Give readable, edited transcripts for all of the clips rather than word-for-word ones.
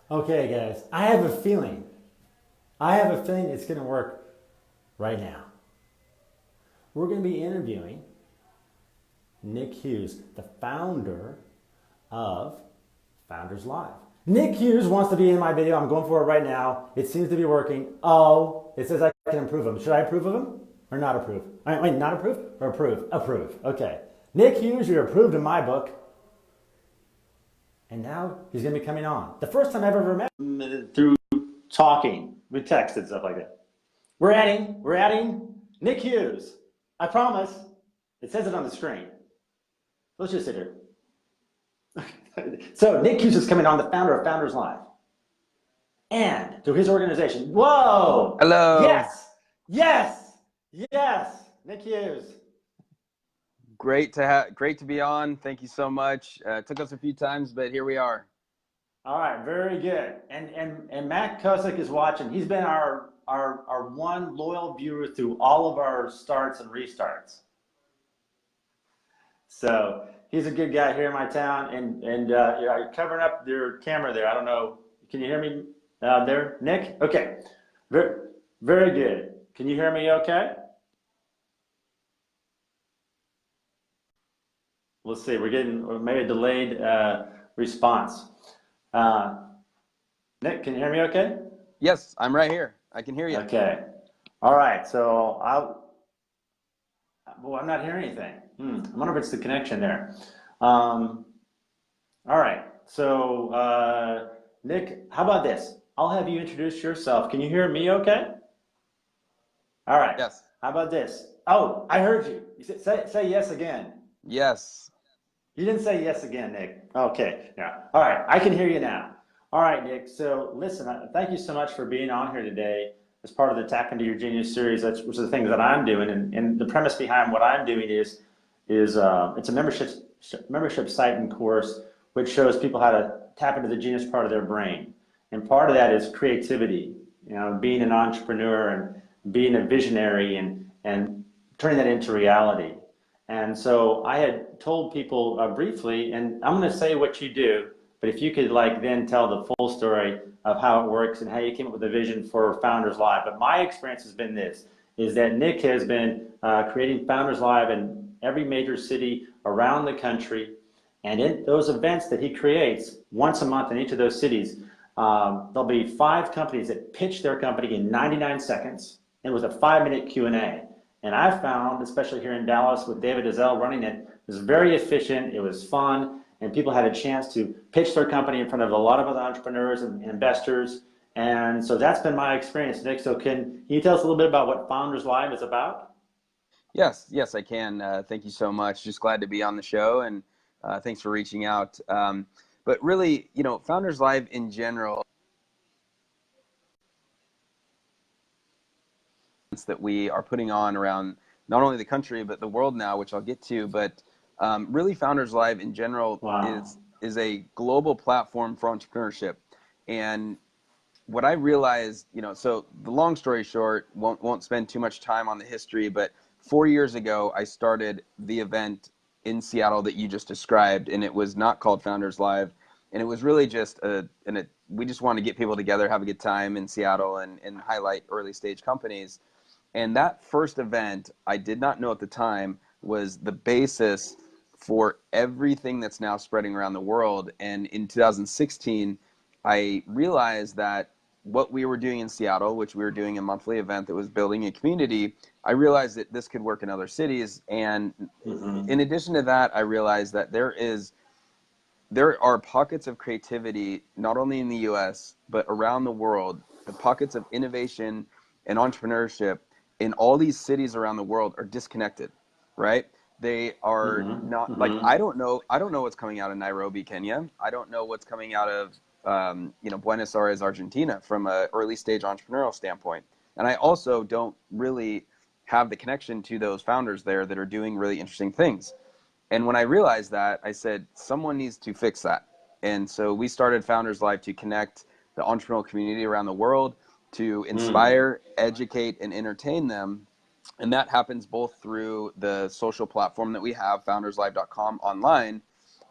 Okay, guys, I have a feeling. I have a feeling it's going to work right now. We're going to be interviewing Nick Hughes, the founder of Founders Live. Nick Hughes wants to be in my video. I'm going for it right now. It seems to be working. Oh, it says I can approve him. Should I approve of him or not approve? Wait, not approve or approve? Approve. Okay. Nick Hughes, you're approved in my book. And now he's going to be coming on. The first time I've ever met him through talking with text and stuff like that. We're adding Nick Hughes. I promise. It says it on the screen. Let's just sit here. So Nick Hughes is coming on, the founder of Founders Live. And through his organization. Whoa! Hello. Yes! Yes! Yes! Nick Hughes. Great to be on. Thank you so much. Took us a few times, but here we are. All right, very good. And Matt Kosick is watching. He's been our one loyal viewer through all of our starts and restarts. So he's a good guy here in my town. And you're covering up your camera there. I don't know. Can you hear me there, Nick? Okay. Very, very good. Can you hear me okay? We'll see. We're getting maybe a delayed response. Nick, can you hear me okay? Yes, I'm right here. I can hear you. Okay. All right. So I'm not hearing anything. I wonder if it's the connection there. All right. So, Nick, how about this? I'll have you introduce yourself. Can you hear me okay? All right. Yes. How about this? Oh, I heard you. You say yes again. Yes. You didn't say yes again, Nick. Okay. Yeah. All right. I can hear you now. All right, Nick. So listen, thank you so much for being on here today as part of the Tap Into Your Genius series, which are the things that I'm doing. And the premise behind what I'm doing is it's a membership site and course which shows people how to tap into the genius part of their brain. And part of that is creativity, being an entrepreneur and being a visionary and turning that into reality. And so I had told people briefly, and I'm going to say what you do, but if you could then tell the full story of how it works and how you came up with the vision for Founders Live. But my experience has been this, is that Nick has been creating Founders Live in every major city around the country. And in those events that he creates once a month in each of those cities, there'll be 5 companies that pitch their company in 99 seconds and with a 5-minute Q&A. And I found, especially here in Dallas with David Ezell running it, it was very efficient, it was fun, and people had a chance to pitch their company in front of a lot of other entrepreneurs and investors. And so that's been my experience, Nick. So can you tell us a little bit about what Founders Live is about? Yes, I can. Thank you so much. Just glad to be on the show, and thanks for reaching out. But really, Founders Live in general, that we are putting on around not only the country but the world now, which I'll get to. But really, Founders Live in general Wow. is a global platform for entrepreneurship. And what I realized, so the long story short, won't spend too much time on the history, but 4 years ago, I started the event in Seattle that you just described, and it was not called Founders Live. And it was really just we just wanted to get people together, have a good time in Seattle and highlight early stage companies. And that first event, I did not know at the time, was the basis for everything that's now spreading around the world. And in 2016, I realized that what we were doing in Seattle, which we were doing a monthly event that was building a community, I realized that this could work in other cities. And in addition to that, I realized that there are pockets of creativity, not only in the US, but around the world. The pockets of innovation and entrepreneurship in all these cities around the world are disconnected, right? They are not like, I don't know what's coming out of Nairobi, Kenya. I don't know what's coming out of Buenos Aires, Argentina, from an early stage entrepreneurial standpoint. And I also don't really have the connection to those founders there that are doing really interesting things. And when I realized that, I said, someone needs to fix that. And so we started Founders Live to connect the entrepreneurial community around the world, to inspire, educate, and entertain them. And that happens both through the social platform that we have, founderslive.com online,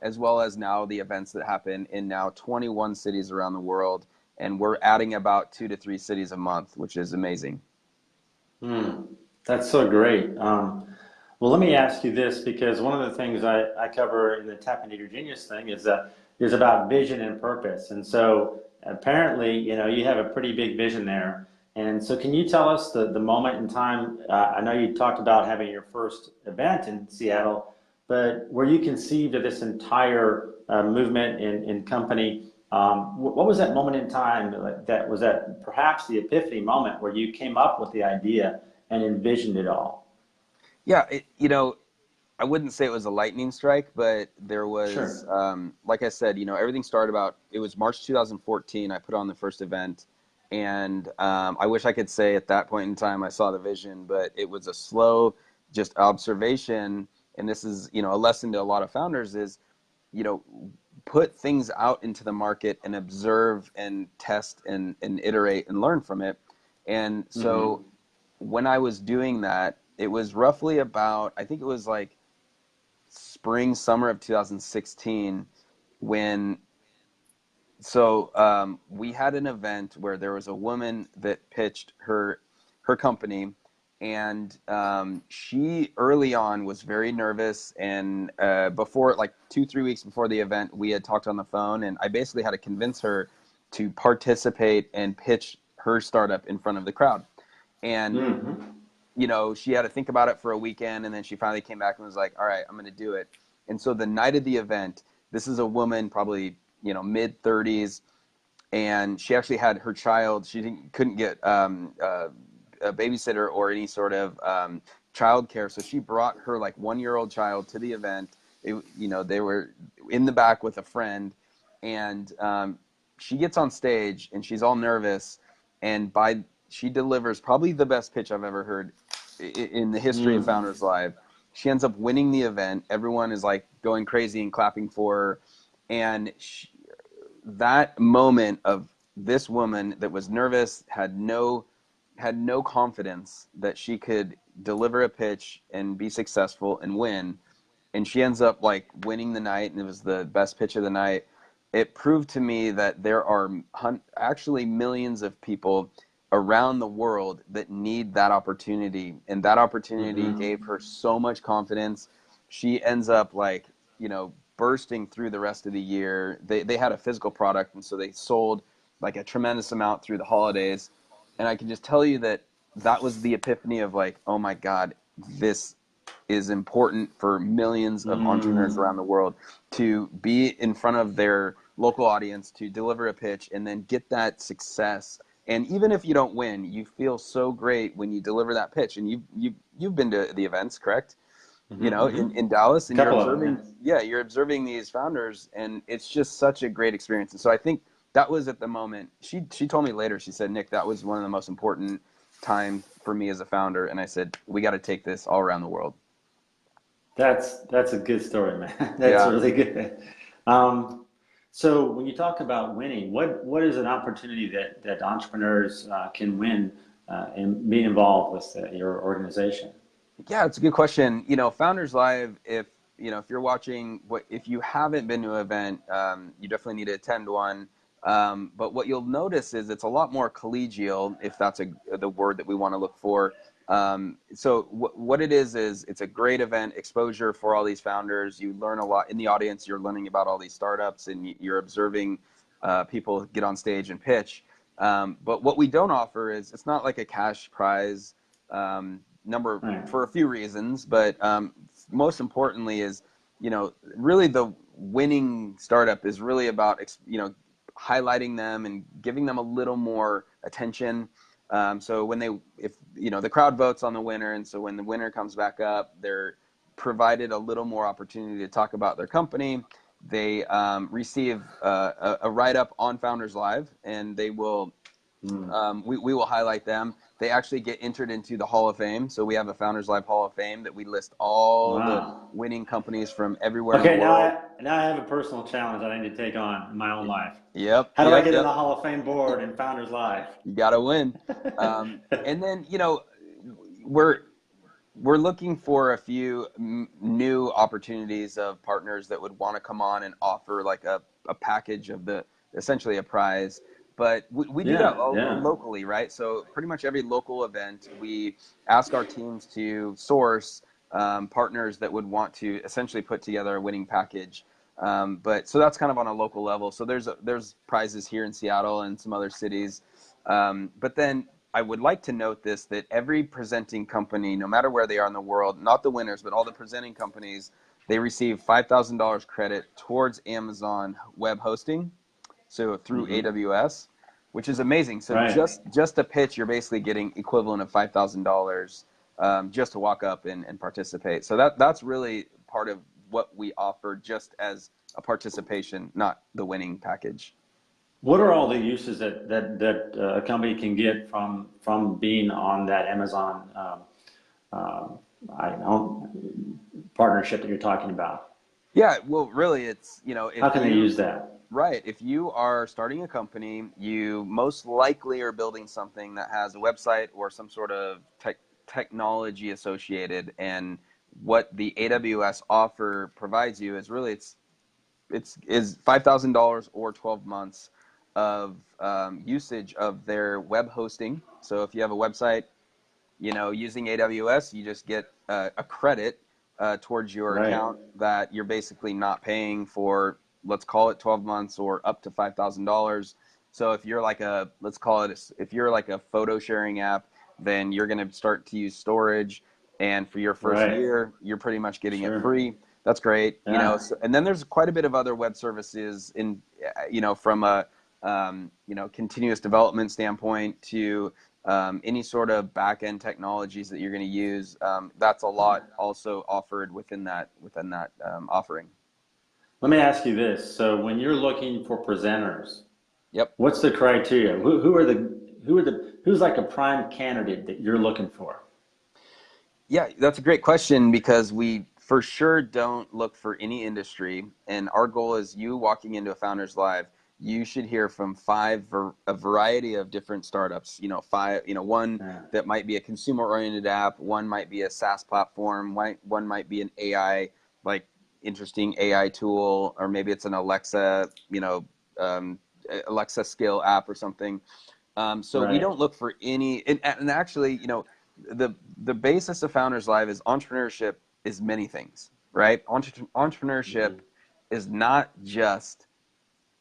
as well as now the events that happen in now 21 cities around the world. And we're adding about 2 to 3 cities a month, which is amazing. Hmm. That's so great. Well, let me ask you this because one of the things I cover in the Tap into Your Genius thing is about vision and purpose. And so apparently, you have a pretty big vision there. And so can you tell us the moment in time? I know you talked about having your first event in Seattle, but where you conceived of this entire movement in company, what was that moment in time that was that perhaps the epiphany moment where you came up with the idea and envisioned it all? Yeah, I wouldn't say it was a lightning strike, but there was, Sure. like I said, everything started it was March 2014. I put on the first event, and I wish I could say at that point in time I saw the vision, but it was a slow, just observation. And this is, a lesson to a lot of founders is, you know, put things out into the market and observe and test and iterate and learn from it. And so Mm-hmm. when I was doing that, it was roughly about, I think it was like spring, summer of 2016 when, we had an event where there was a woman that pitched her company, and she early on was very nervous. And before, like 2 3 weeks before the event, we had talked on the phone, and I basically had to convince her to participate and pitch her startup in front of the crowd. And Mm-hmm. she had to think about it for a weekend, and then she finally came back and was like, all right, I'm going to do it. And so the night of the event, this is a woman, probably, mid 30s, and she actually had her child. She couldn't get a babysitter or any sort of child care. So she brought her like 1 year old child to the event. They were in the back with a friend, and she gets on stage and she's all nervous. And she delivers probably the best pitch I've ever heard in the history of Mm. Founders Live. She ends up winning the event. Everyone is like going crazy and clapping for her. And that moment of this woman that was nervous, had no confidence that she could deliver a pitch and be successful and win, and she ends up like winning the night, and it was the best pitch of the night. It proved to me that there are actually millions of people around the world that need that opportunity, and that opportunity gave Mm-hmm. her so much confidence. She ends up like, bursting through the rest of the year. They had a physical product, and so they sold like a tremendous amount through the holidays. And I can just tell you that that was the epiphany of like, oh my God, this is important for millions of entrepreneurs Mm. around the world to be in front of their local audience, to deliver a pitch and then get that success. And even if you don't win, you feel so great when you deliver that pitch. And you've been to the events, correct? Mm-hmm. Mm-hmm. In Dallas, A and you're couple of observing, them, yeah, you're observing these founders, and it's just such a great experience. And so I think that was at the moment. She told me later, she said, Nick, that was one of the most important times for me as a founder. And I said, we got to take this all around the world. That's a good story, man. That's Yeah. really good. Um, so when you talk about winning, what is an opportunity that entrepreneurs can win in being involved with your organization? Yeah, it's a good question. Founders Live, if you're watching, if you haven't been to an event, you definitely need to attend one. But what you'll notice is it's a lot more collegial, if that's the word that we want to look for. So what it is it's a great event, exposure for all these founders. You learn a lot in the audience. You're learning about all these startups, and you're observing people get on stage and pitch. But what we don't offer is, it's not like a cash prize. Number, Right. for a few reasons, but most importantly is, really the winning startup is really about, highlighting them and giving them a little more attention. So if the crowd votes on the winner, and so when the winner comes back up, they're provided a little more opportunity to talk about their company. They receive a write up on Founders Live, and they will Mm. we will highlight them. They actually get entered into the Hall of Fame. So we have a Founders Live Hall of Fame that we list all the Wow. winning companies from everywhere in the Okay, world. now I have a personal challenge that I need to take on in my own life. Yep, How do I yep, get in the yep. Hall of Fame board in Founders Life? You got to win. And then, we're we're looking for a few new opportunities of partners that would want to come on and offer like a package of the essentially a prize. But we do that Yeah, yeah. locally, right? So pretty much every local event, we ask our teams to source partners that would want to essentially put together a winning package. But so that's kind of on a local level. So there's prizes here in Seattle and some other cities. But then I would like to note this, that every presenting company, no matter where they are in the world, not the winners, but all the presenting companies, they receive $5,000 credit towards Amazon web hosting, so through Hmm. AWS, which is amazing. So Right. just a pitch, you're basically getting equivalent of $5,000 just to walk up and participate. So that's really part of what we offer just as a participation, not the winning package. What are all the uses that a company can get from being on that Amazon I don't know, partnership that you're talking about? Yeah, well, really, it's, How if can they you, use that? right, if you are starting a company, you most likely are building something that has a website or some sort of technology associated. And what the AWS offer provides you is really it's is $5,000 or 12 months of usage of their web hosting. So if you have a website, using AWS, you just get a credit towards your Right. account that you're basically not paying for, let's call it 12 months or up to $5,000. So if you're like let's call it, if you're like a photo sharing app, then you're going to start to use storage. And for your first Right. year, you're pretty much getting it Sure. free. That's great. Yeah. So, and then there's quite a bit of other web services from a, continuous development standpoint to any sort of back-end technologies that you're going to use. That's a lot also offered within that offering. Let me ask you this. So when you're looking for presenters, Yep. what's the criteria? Who's like a prime candidate that you're looking for? Yeah, that's a great question because we for sure don't look for any industry, and our goal is you walking into a Founders Live. You should hear from a variety of different startups. Five. One Yeah. that might be a consumer-oriented app. One might be a SaaS platform. One might be an AI, like interesting AI tool, or maybe it's an Alexa, um, Alexa skill app or something. So we Right. don't look for any, and actually, the basis of Founders Live is entrepreneurship is many things, right? Entrepreneurship Hmm. is not just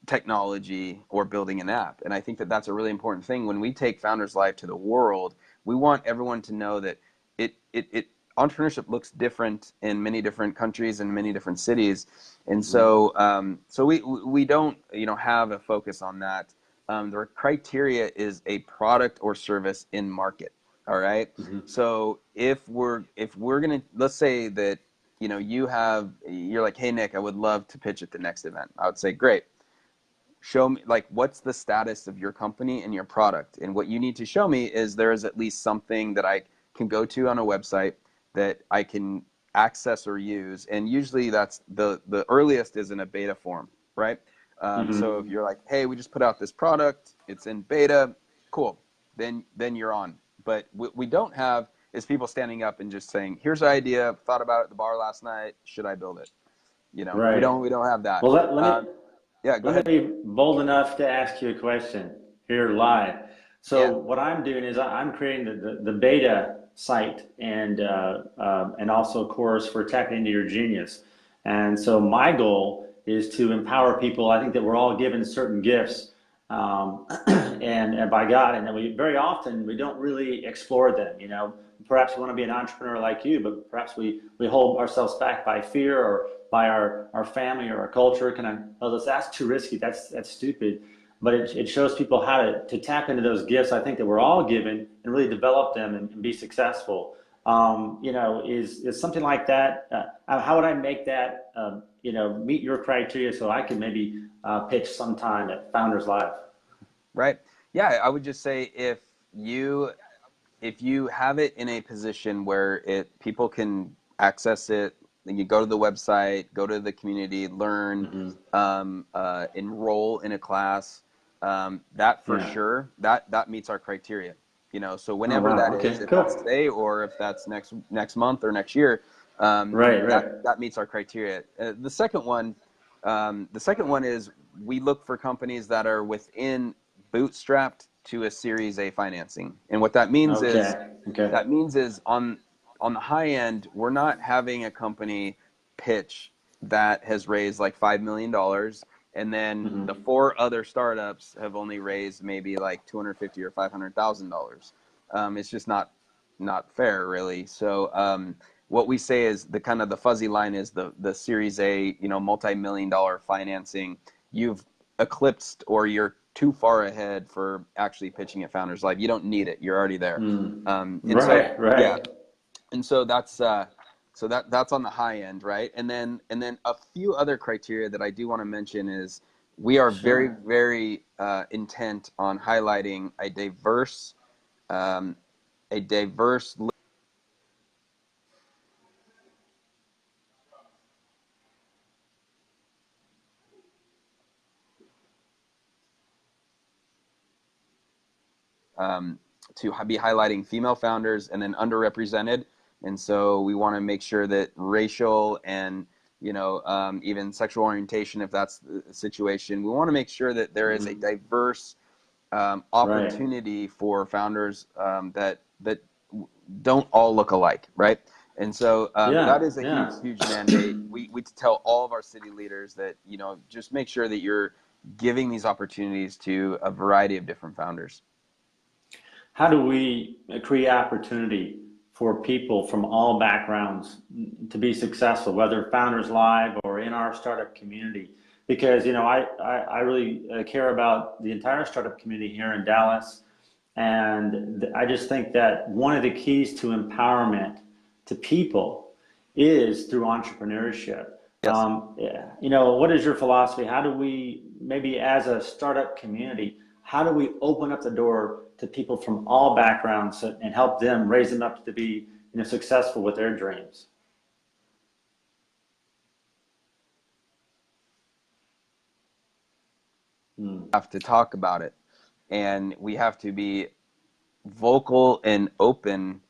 technology or building an app. And I think that that's a really important thing. When we take Founders Live to the world, we want everyone to know that it entrepreneurship looks different in many different countries and many different cities. And Hmm. so we don't, have a focus on that. The criteria is a product or service in market. All right. Hmm. So if we're gonna, let's say that you're like, hey Nick, I would love to pitch at the next event. I would say, great, show me, like, what's the status of your company and your product. And what you need to show me is there is at least something that I can go to on a website that I can access or use. And usually that's the earliest is in a beta form, right? So if Hmm. you're like, hey, we just put out this product, it's in beta, cool, then you're on. But what we don't have is people standing up and just saying, here's an idea, thought about it at the bar last night, should I build it? We Right. don't have that. Well, um, yeah, go let me ahead. be bold enough to ask you a question here live. So Yeah. what I'm doing is I'm creating the beta site and also a course for tapping into your genius. And so my goal is to empower people. I think that we're all given certain gifts, and by God, and that we very often we don't really explore them. Perhaps we want to be an entrepreneur like you, but perhaps we hold ourselves back by fear or by our family or our culture. That's too risky. That's stupid. But it shows people how to tap into those gifts. I think that we're all given and really develop them and be successful. Is something like that? How would I make that? Meet your criteria so I can maybe pitch sometime at Founders Live. Right. Yeah, I would just say you if you have it in a position where it people can access it, then you go to the website, go to the community, learn, Hmm. enroll in a class. That for Yeah. sure, that meets our criteria. So Oh, whenever wow. that is, Okay, if that's cool. today or if that's next month or next year, Right, right. that meets our criteria. The second one is we look for companies that are within bootstrapped to a Series A financing, and what that means is Okay, okay. on the high end, we're not having a company pitch that has raised like $5 million, and then the Hmm. four other startups have only raised maybe like 250 or $500,000. It's just not fair, really. So what we say is the kind of the fuzzy line is the Series A, multi-million-dollar financing. You've eclipsed, or you're too far ahead for actually pitching at Founders Live. You don't need it. You're already there. Mm. And so, Right, yeah, right. and so that's on the high end, right? And then a few other criteria that I do want to mention is we are very, Sure. very intent on highlighting um, a diverse to be highlighting female founders and then underrepresented. And so we want to make sure that racial and even sexual orientation, if that's the situation, we want to make sure that there is a Hmm. diverse Right. opportunity for founders that don't all look alike, right? And so that Yeah, is a huge, yeah. huge mandate. We tell all of our city leaders that just make sure that you're giving these opportunities to a variety of different founders. How do we create opportunity for people from all backgrounds to be successful, whether Founders Live or in our startup community? Because, I really care about the entire startup community here in Dallas. And I just think that one of the keys to empowerment to people is through entrepreneurship. Yes. Yeah, what is your philosophy? How do we, maybe as a startup community, how do we open up the door to people from all backgrounds and help them raise them up to be, successful with their dreams? Hmm. Have to talk about it, and we have to be vocal and open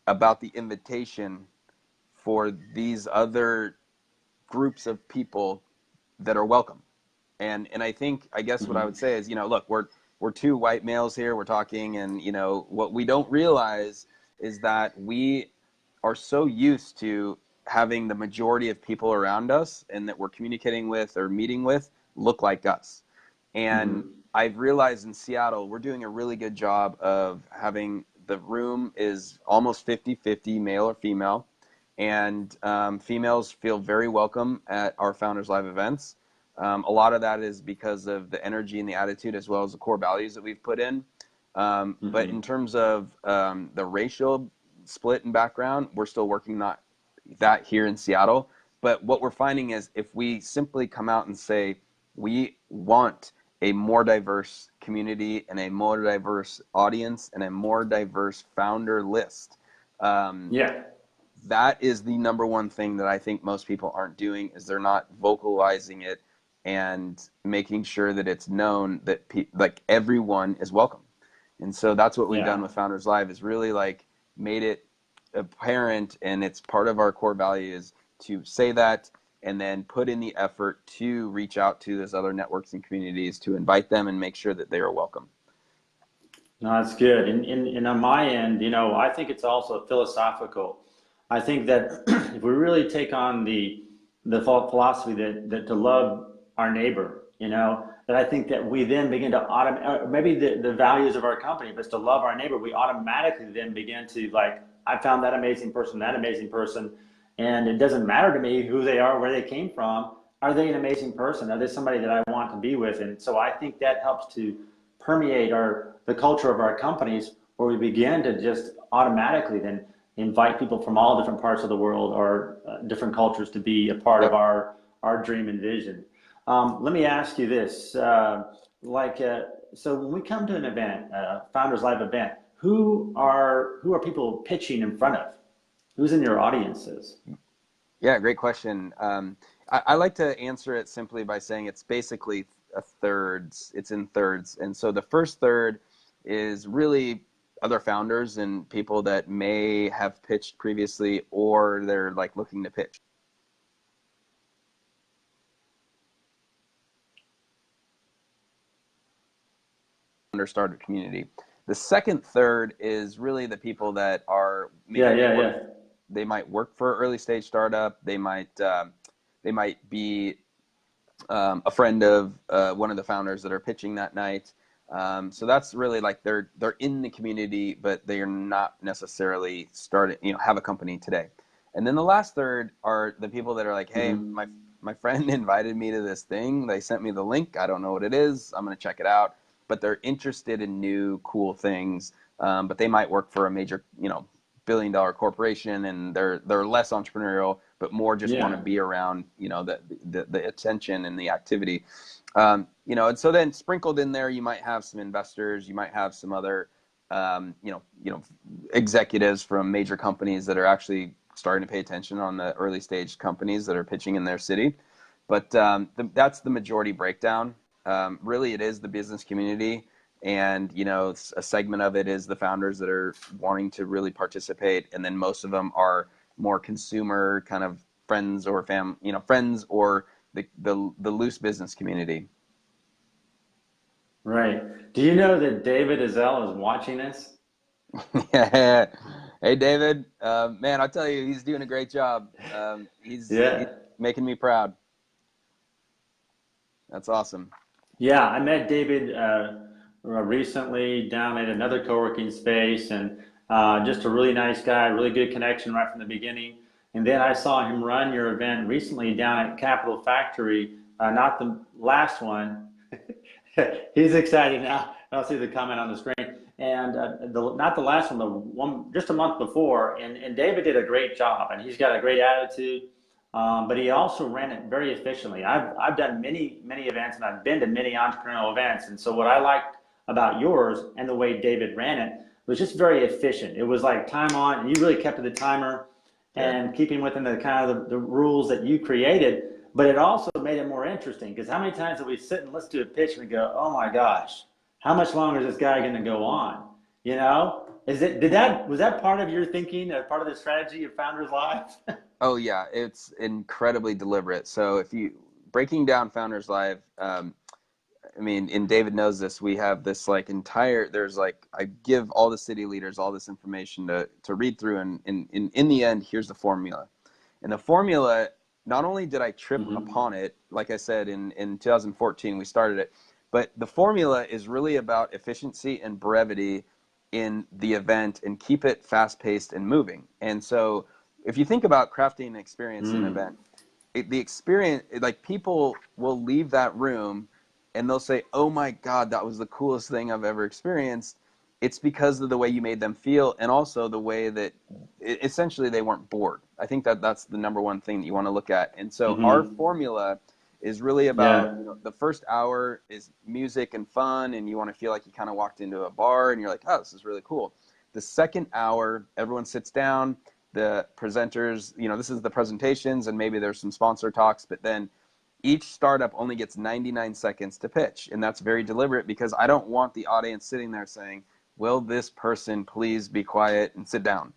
about the invitation for these other groups of people that are welcome. And I guess what I would Hmm. say is, look, we're two white males here, we're talking, and what we don't realize is that we are so used to having the majority of people around us and that we're communicating with or meeting with look like us. And Hmm. I've realized in Seattle, we're doing a really good job of having the room is almost 50-50 male or female. And females feel very welcome at our Founders Live events. A lot of that is because of the energy and the attitude, as well as the core values that we've put in. But in Hmm. terms of the racial split and background, we're still working not that here in Seattle. But what we're finding is if we simply come out and say, we want a more diverse community and a more diverse audience and a more diverse founder list. Um, Yeah. that is the number one thing that I think most people aren't doing is they're not vocalizing it and making sure that it's known that like everyone is welcome. And so that's what we've done Yeah. with Founders Live is really like made it apparent, and it's part of our core values to say that and then put in the effort to reach out to those other networks and communities to invite them and make sure that they are welcome. No, that's good. And on my end, I think it's also philosophical. I think that if we really take on the philosophy that to love our neighbor, that I think that we then begin to maybe the values of our company, if it's to love our neighbor, we automatically then begin to like, I found that amazing person, and it doesn't matter to me who they are, where they came from. Are they an amazing person? Are they somebody that I want to be with? And so I think that helps to permeate the culture of our companies, where we begin to just automatically then invite people from all different parts of the world or different cultures to be a part of Yep. our dream and vision. Let me ask you this: so when we come to an event, Founders Live event, who are people pitching in front of? Who's in your audiences? Yeah, great question. I like to answer it simply by saying it's basically a thirds. It's in thirds, and so the first third is really other founders and people that may have pitched previously or they're like looking to pitch. Founder starter community. The second third is really the people that are maybe they might work for an early stage startup. They might be a friend of one of the founders that are pitching that night. So that's really like they're in the community, but they are not necessarily started, have a company today. And then the last third are the people that are like, hey, my friend invited me to this thing. They sent me the link. I don't know what it is. I'm going to check it out. But they're interested in new, cool things. But they might work for a major, billion-dollar corporation, and they're less entrepreneurial, but more just want to be around, the attention and the activity. And so then sprinkled in there, you might have some investors, you might have some other, executives from major companies that are actually starting to pay attention on the early stage companies that are pitching in their city. But that's the majority breakdown. Really, it is the business community, and a segment of it is the founders that are wanting to really participate, and then most of them are more consumer kind of friends or friends or the loose business community. Right. Do you know that David Azell is watching us? Hey, David. Man, I'll tell you, he's doing a great job. He's making me proud. That's awesome. Yeah, I met David recently down at another co-working space, and just a really nice guy, really good connection right from the beginning. And then I saw him run your event recently down at Capital Factory, not the last one. He's excited now. I'll see the comment on the screen. And not the last one, the one just a month before. And David did a great job, and he's got a great attitude. But he also ran it very efficiently. I've done many events, and I've been to many entrepreneurial events. And so what I liked about yours and the way David ran it was just very efficient. It was like time on, and you really kept to the timer and keeping within the kind of the rules that you created. But it also made it more interesting, because how many times do we sit and listen to a pitch and we go, oh my gosh, how much longer is this guy going to go on? Was that part of your thinking, part of the strategy of Founders Live? Oh yeah, it's incredibly deliberate. So if you breaking down Founders Live, and David knows this, we have this I give all the city leaders all this information to read through, and in the end, here's the formula. And the formula, not only did I trip upon it, like I said, in 2014, we started it, but the formula is really about efficiency and brevity in the event, and keep it fast-paced and moving. And so if you think about crafting an experience in an event, the experience, people will leave that room and they'll say, oh my God, that was the coolest thing I've ever experienced. It's because of the way you made them feel, and also the way that essentially they weren't bored. I think that's the number one thing that you want to look at. And so our formula is really about, the first hour is music and fun, and you want to feel like you kind of walked into a bar and you're like, oh, this is really cool. The second hour, everyone sits down, the presenters, this is the presentations, and maybe there's some sponsor talks, but then each startup only gets 99 seconds to pitch. And that's very deliberate, because I don't want the audience sitting there saying, will this person please be quiet and sit down?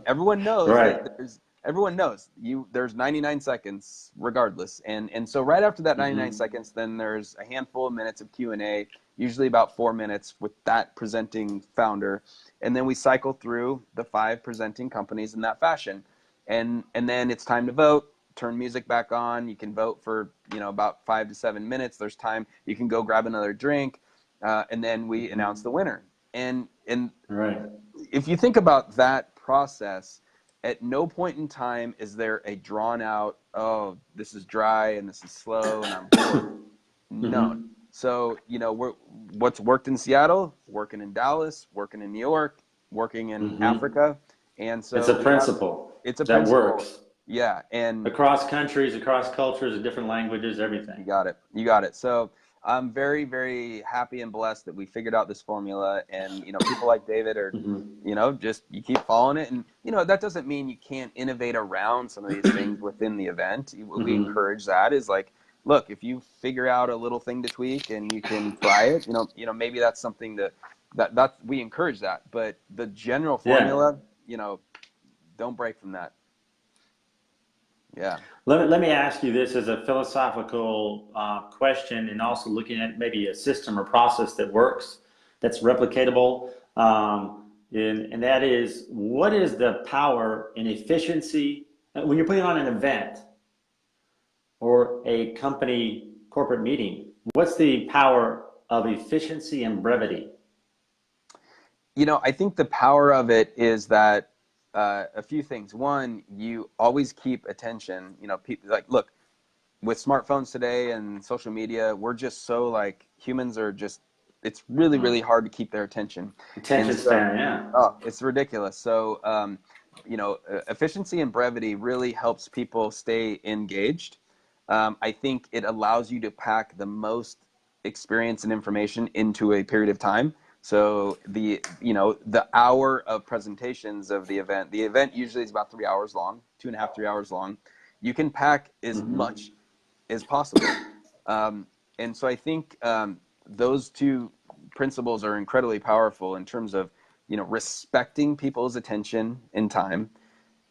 Everyone knows that everyone knows there's 99 seconds regardless. And so right after that 99 seconds, then there's a handful of minutes of Q&A, usually about 4 minutes with that presenting founder. And then we cycle through the 5 presenting companies in that fashion. And then it's time to vote, turn music back on. You can vote for, about 5 to 7 minutes. There's time. You can go grab another drink. And then we announce the winner. And if you think about that process, at no point in time is there a drawn out, oh, this is dry and this is slow and I'm bored. No. So, what's worked in Seattle, working in Dallas, working in New York, working in Africa. And so it's a principle. That works. Yeah. And across countries, across cultures, different languages, everything. You got it. So I'm very, very happy and blessed that we figured out this formula, and, people like David are, just, you keep following it. And, that doesn't mean you can't innovate around some of these things within the event. We encourage that is look, if you figure out a little thing to tweak and you can try it, maybe that's something That we encourage that, but the general Yeah. formula, don't break from that. Yeah. Let me ask you this as a philosophical question, and also looking at maybe a system or process that works, that's replicatable. And that is, what is the power and efficiency when you're putting on an event or a company corporate meeting? What's the power of efficiency and brevity? I think the power of it is that a few things. One, you always keep attention. People like, look, with smartphones today and social media, we're just so like humans are just. It's really, really hard to keep their attention, and Attention so span, yeah. oh, it's ridiculous. So efficiency and brevity really helps people stay engaged. I think it allows you to pack the most experience and information into a period of time. So the hour of presentations of the event usually is about 3 hours long, 2.5, 3 hours long. You can pack as much as possible. And so I think those two principles are incredibly powerful in terms of respecting people's attention and time,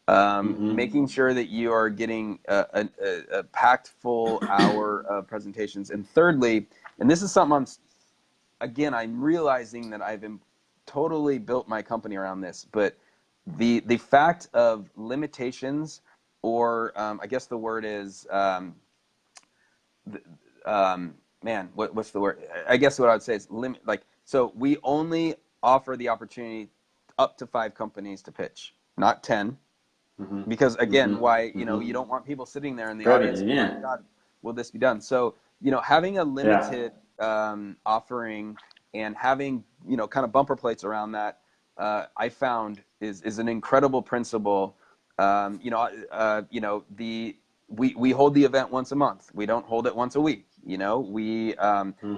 making sure that you are getting a packed full hour of presentations, and thirdly, and this is something I'm realizing that I've totally built my company around this, but the fact of limitations, or I guess the word is what's the word? I guess what I would say is limit. Like, so we only offer the opportunity up to 5 companies to pitch, not 10, because again, why you don't want people sitting there in the audience. Brevity, Oh my yeah. God, will this be done? So having a Yeah. limited offering and having kind of bumper plates around that, I found is an incredible principle. We hold the event once a month. We don't hold it once a week. We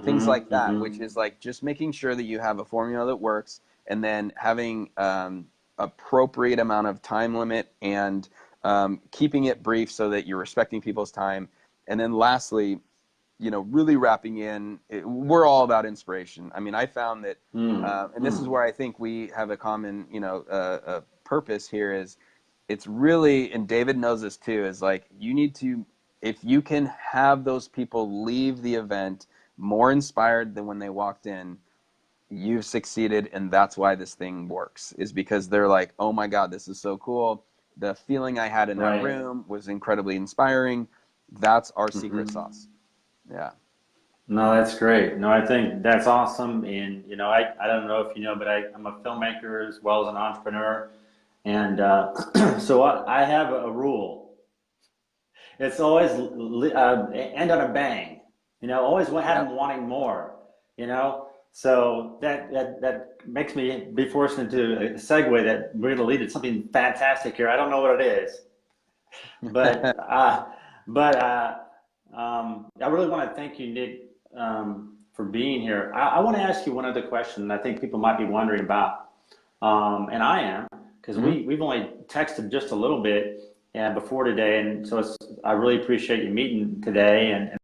things like that, which is like just making sure that you have a formula that works, and then having appropriate amount of time limit, and keeping it brief so that you're respecting people's time. And then lastly, really wrapping in, we're all about inspiration. I mean, I found that, and this is where I think we have a common, purpose here is, it's really, and David knows this too, is like, you need to, if you can have those people leave the event more inspired than when they walked in, you've succeeded. And that's why this thing works, is because they're like, oh my God, this is so cool. The feeling I had in that Right. room was incredibly inspiring. That's our secret sauce. Yeah. No, that's great. No, I think that's awesome. And, I don't know if you know, but I'm a filmmaker as well as an entrepreneur. And so I have a rule. It's always end on a bang. Always have Yeah. them wanting more. So that makes me be forced into a segue that we're going to lead to something fantastic here. I don't know what it is, but I really want to thank you, Nick, for being here. I want to ask you one other question that I think people might be wondering about, and I am, because we've only texted just a little bit before today, and so I really appreciate you meeting today and